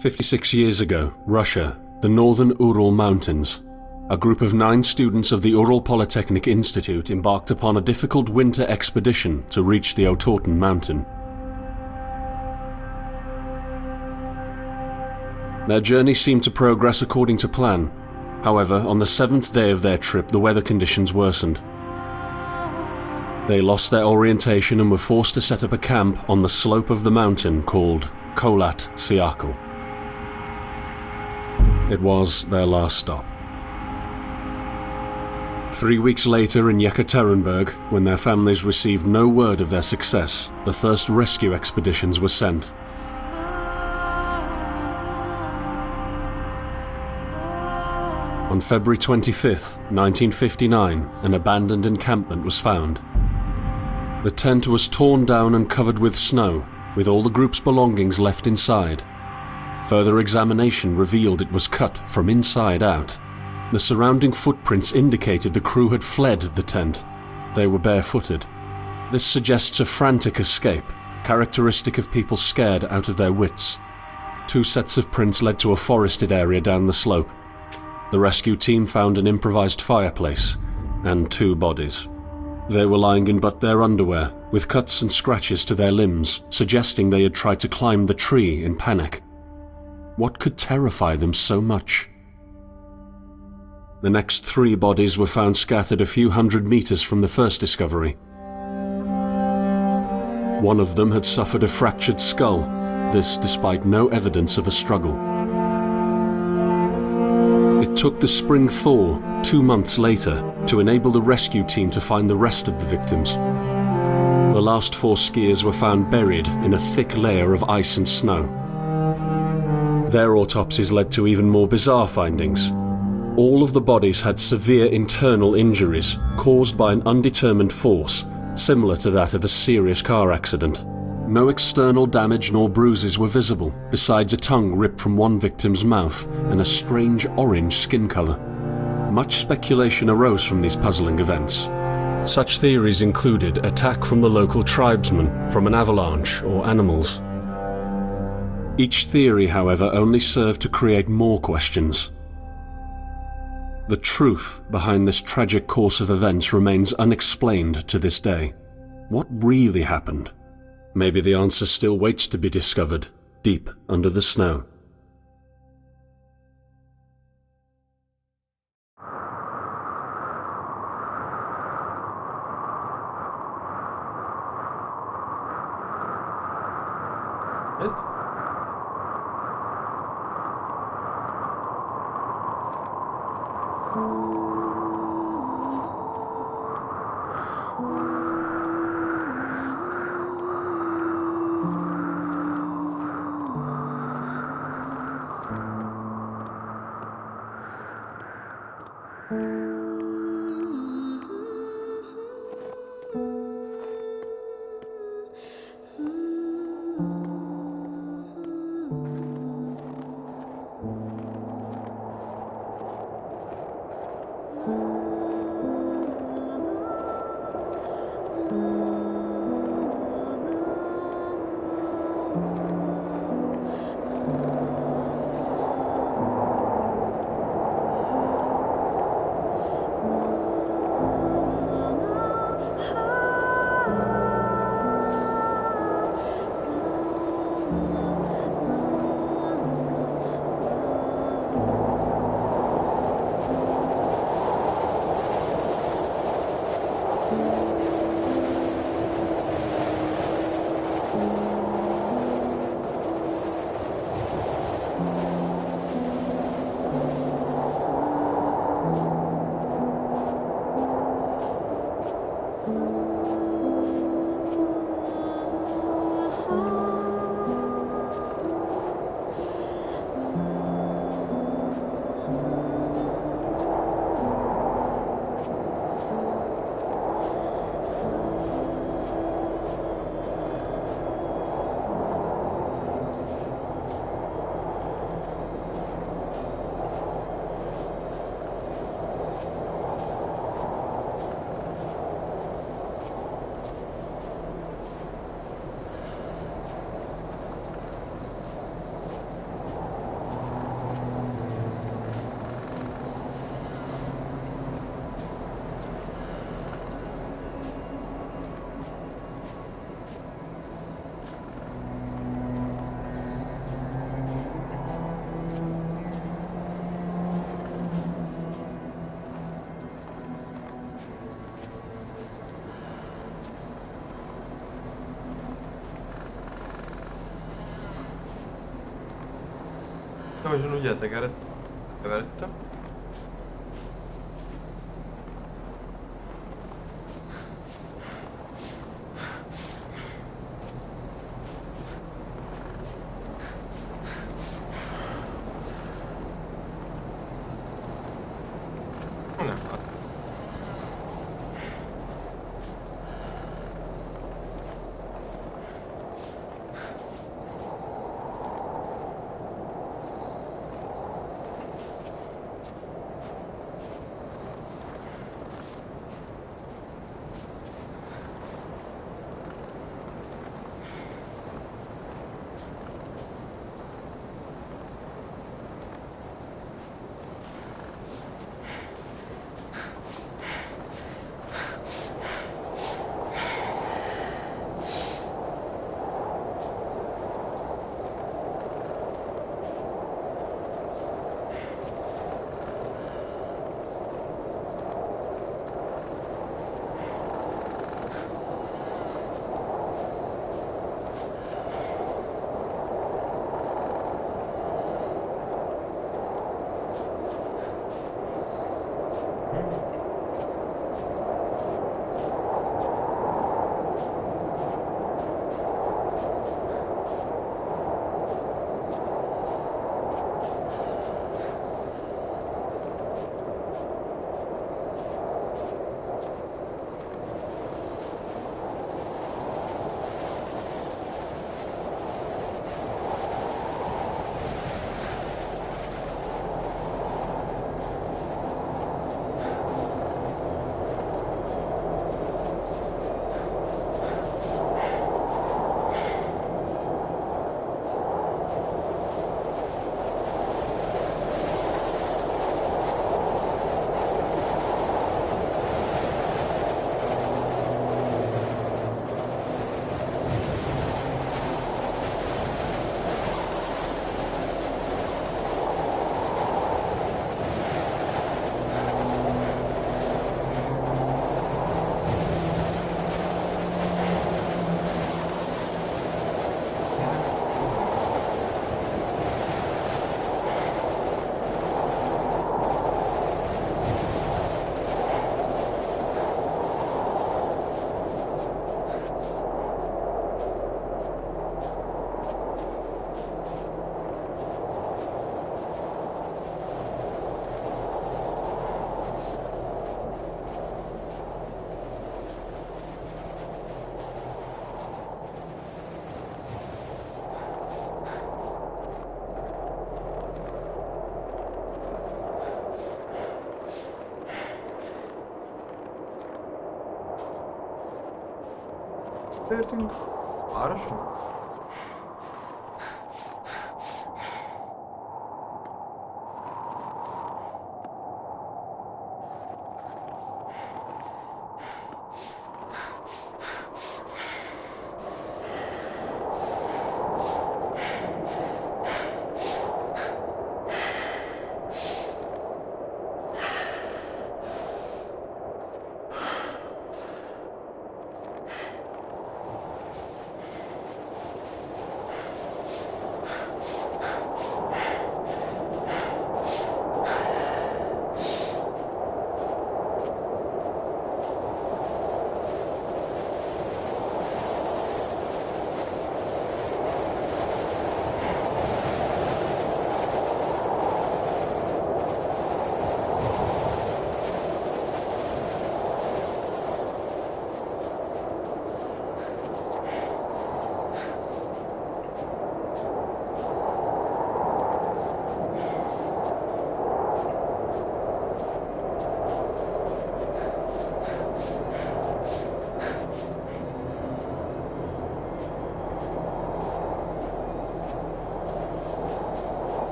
56 years ago, Russia, the northern Ural Mountains. A group of 9 students of the Ural Polytechnic Institute embarked upon a difficult winter expedition to reach the Otorten mountain. Their journey seemed to progress according to plan. However, on the 7th day of their trip, the weather conditions worsened. They lost their orientation and were forced to set up a camp on the slope of the mountain called Kholat. It was their last stop. 3 weeks later in Yekaterinburg, when their families received no word of their success, the first rescue expeditions were sent. On February 25, 1959, an abandoned encampment was found. The tent was torn down and covered with snow, with all the group's belongings left inside. Further examination revealed it was cut from inside out. The surrounding footprints indicated the crew had fled the tent. They were barefooted. This suggests a frantic escape, characteristic of people scared out of their wits. 2 sets of prints led to a forested area down the slope. The rescue team found an improvised fireplace and 2 bodies. They were lying in but their underwear, with cuts and scratches to their limbs, suggesting they had tried to climb the tree in panic. What could terrify them so much? The next 3 bodies were found scattered a few hundred meters from the first discovery. One of them had suffered a fractured skull, this despite no evidence of a struggle. It took the spring thaw 2 months later to enable the rescue team to find the rest of the victims. The last 4 skiers were found buried in a thick layer of ice and snow. Their autopsies led to even more bizarre findings. All of the bodies had severe internal injuries caused by an undetermined force, similar to that of a serious car accident. No external damage nor bruises were visible, besides a tongue ripped from one victim's mouth and a strange orange skin color. Much speculation arose from these puzzling events. Such theories included attack from the local tribesmen, from an avalanche, or animals. Each theory, however, only served to create more questions. The truth behind this tragic course of events remains unexplained to this day. What really happened? Maybe the answer still waits to be discovered, deep under the snow. Come sono Gyertek, kevertem. Verdim. Ara şunu.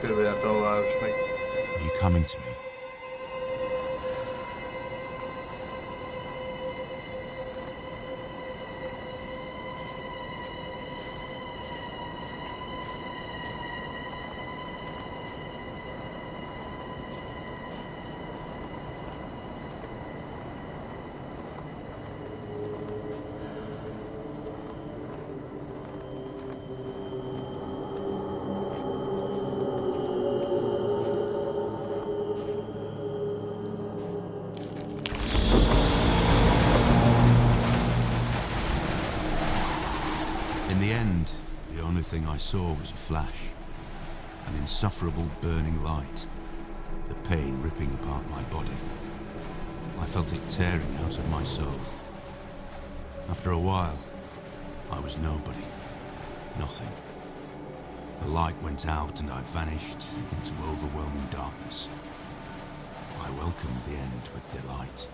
Körülbelül jártam a város meg. Are you coming to me? only thing I saw was a flash, an insufferable burning light, the pain ripping apart my body. I felt it tearing out of my soul. After a while, I was nobody, nothing. The light went out and I vanished into overwhelming darkness. I welcomed the end with delight.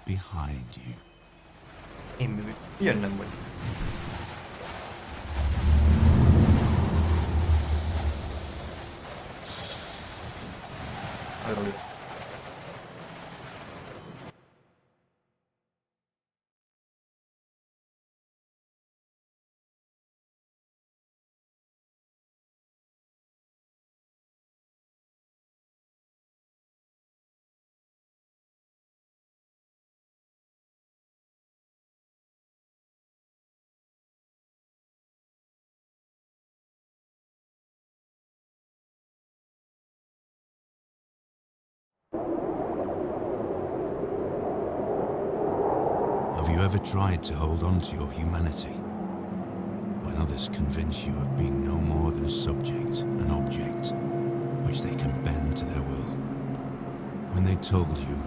Behind you. Niin, jännä mun. Aika oli. Have you ever tried to hold on to your humanity when others convince you of being no more than a subject, an object, which they can bend to their will? When they told you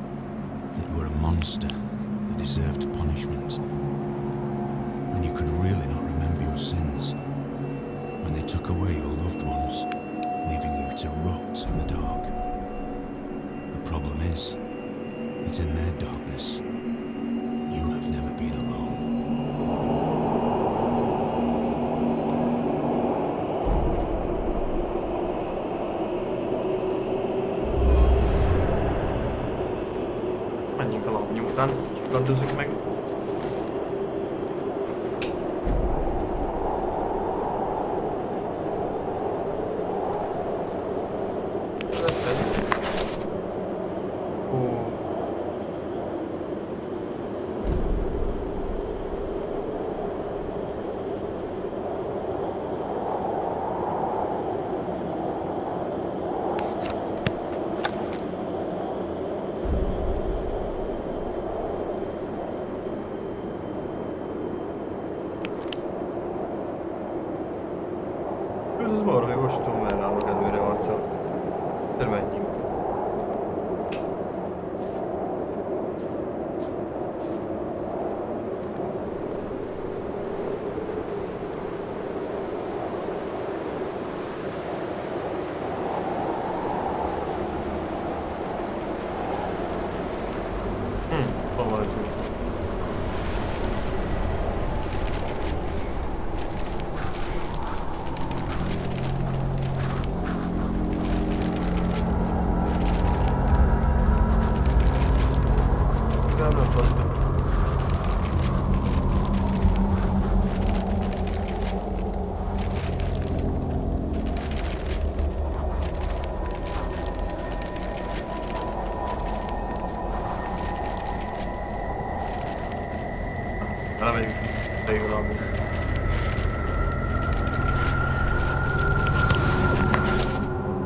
that you were a monster that deserved punishment, when you could really not remember your sins, when they took away your loved ones, leaving you to rot in the dark. The problem is that in their darkness, you have never been alone. Annyi kalap nyugodtan, csak rendezzük meg. Ez marha jogos, tudom, merre állok előre arccal. Menjünk.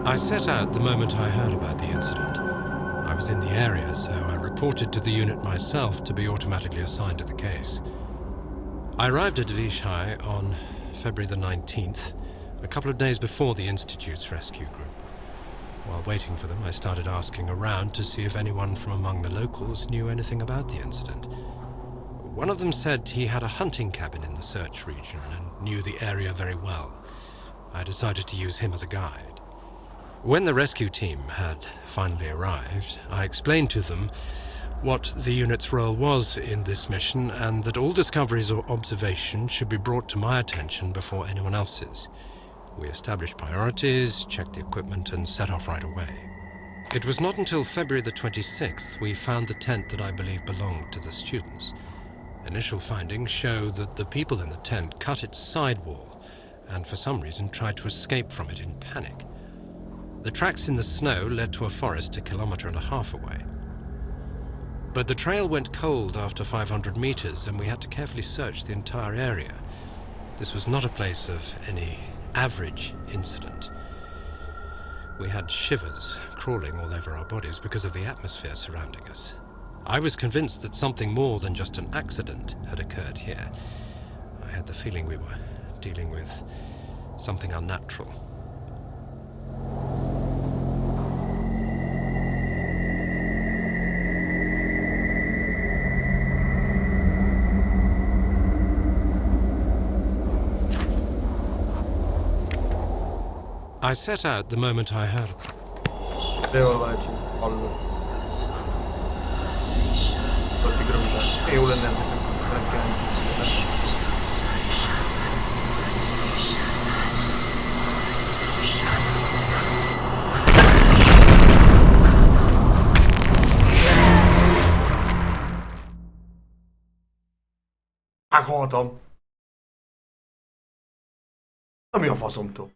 I set out the moment I heard about the incident. I was in the area, so I reported to the unit myself to be automatically assigned to the case. I arrived at Vichai on February the 19th, a couple of days before the Institute's rescue group. While waiting for them, I started asking around to see if anyone from among the locals knew anything about the incident. One of them said he had a hunting cabin in the search region and knew the area very well. I decided to use him as a guide. When the rescue team had finally arrived, I explained to them what the unit's role was in this mission and that all discoveries or observations should be brought to my attention before anyone else's. We established priorities, checked the equipment, and set off right away. It was not until February the 26th we found the tent that I believe belonged to the students. Initial findings show that the people in the tent cut its side wall and for some reason tried to escape from it in panic. The tracks in the snow led to a forest 1.5 kilometers away. But the trail went cold after 500 meters and we had to carefully search the entire area. This was not a place of any average incident. We had shivers crawling all over our bodies because of the atmosphere surrounding us. I was convinced that something more than just an accident had occurred here. I had the feeling we were dealing with something unnatural. I set out the moment I heard. Jól van, hogy hallom. 40 kilométer. Jó lenne nem kell. Meghaltam. Mi a faszomtól?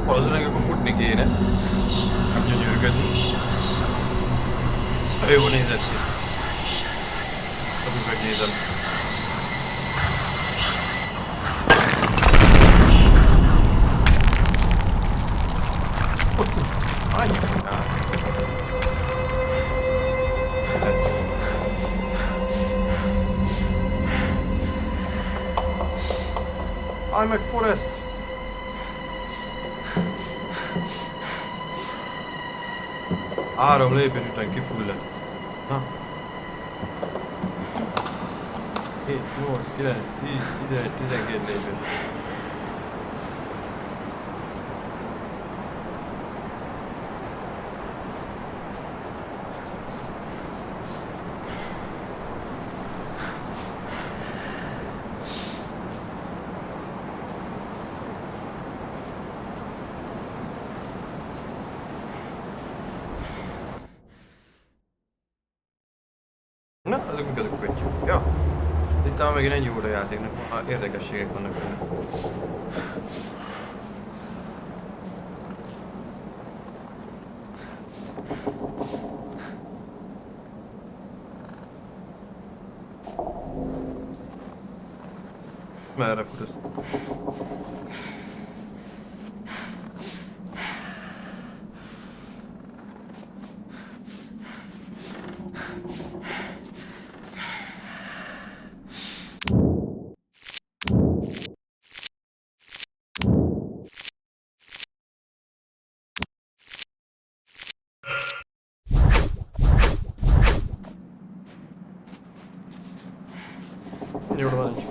Valószínűleg akkor futni kéne. Nem gyönyörködni. Jó nézett ki. Adjuk megnézem. Ott fut. Annyi futnál. I'm at forest. Három lépés után kifullad. Na. 7, 8, 9, 10, 11, 12 lépés. Na, azok mik azok a köttyük. Ja. Itt talán megint ennyi volt a játéknak. Érdekességek vannak benne. Merre fut ez? Jól van nincs.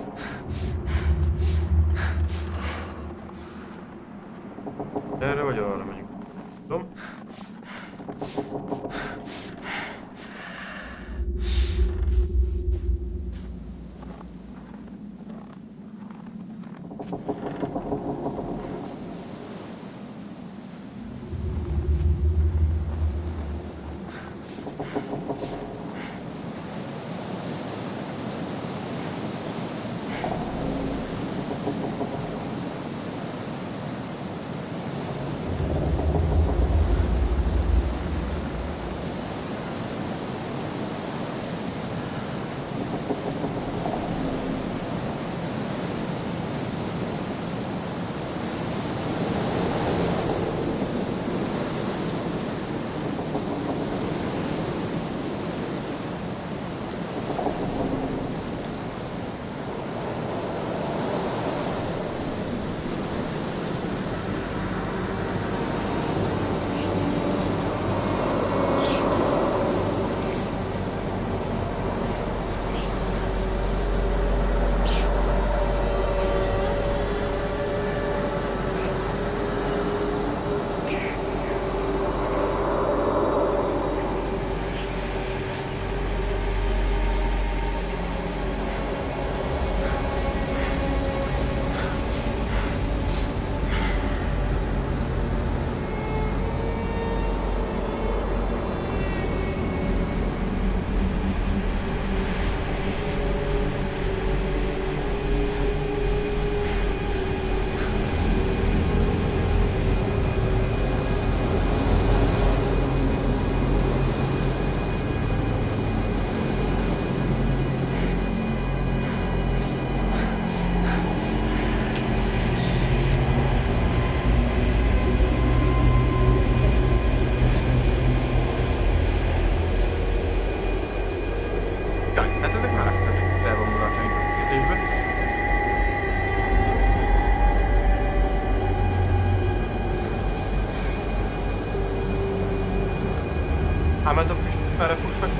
Erre vagy arra megyünk? Tudom. Elment a füst, merre fussak?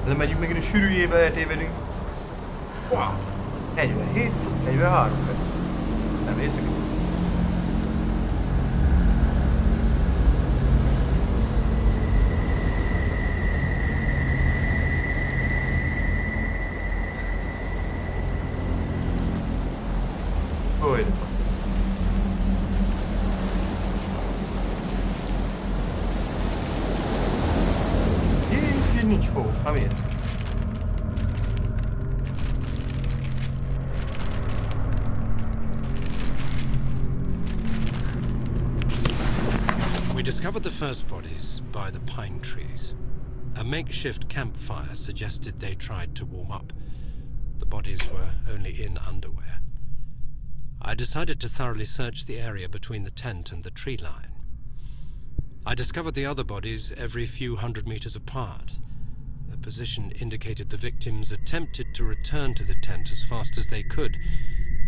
Nem megyünk megint a sűrűjébe, eltévedünk. Wow! 47, 43. Nem észak is. Hogy? Nincs hó, amiért? We discovered the first bodies by the pine trees. A makeshift campfire suggested they tried to warm up. The bodies were only in underwear. I decided to thoroughly search the area between the tent and the tree line. I discovered the other bodies every few hundred meters apart. The position indicated the victims attempted to return to the tent as fast as they could.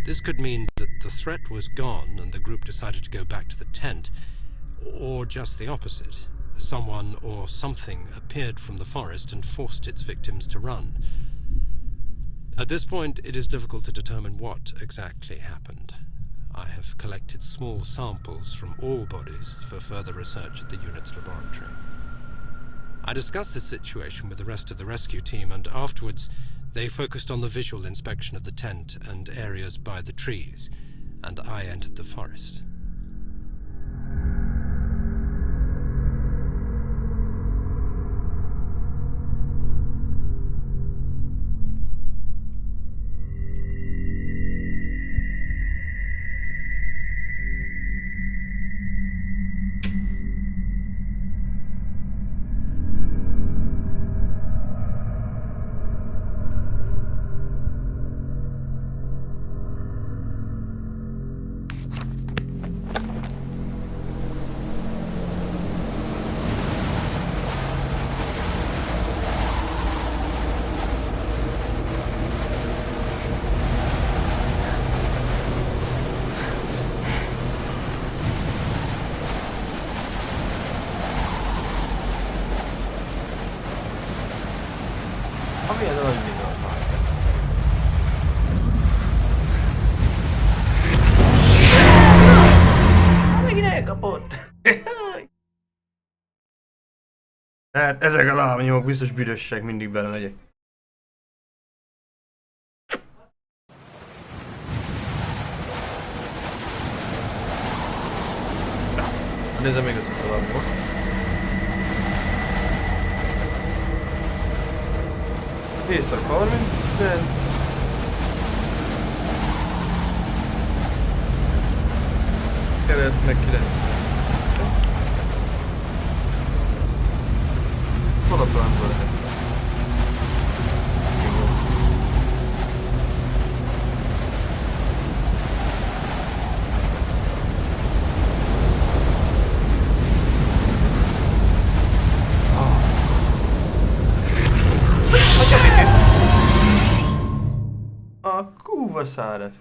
This could mean that the threat was gone and the group decided to go back to the tent, or just the opposite. Someone or something appeared from the forest and forced its victims to run. At this point, it is difficult to determine what exactly happened. I have collected small samples from all bodies for further research at the unit's laboratory. I discussed this situation with the rest of the rescue team, and afterwards they focused on the visual inspection of the tent and areas by the trees, and I entered the forest. Milyen nagy videó már. Megint elkapott. Hát ezek a lábnyomok biztos büdösek, mindig bele megyek. Nézzem még össze a lábnyomok. Észak 39. Kelet meg 90. Hol a francba lehet? A kúva szárat.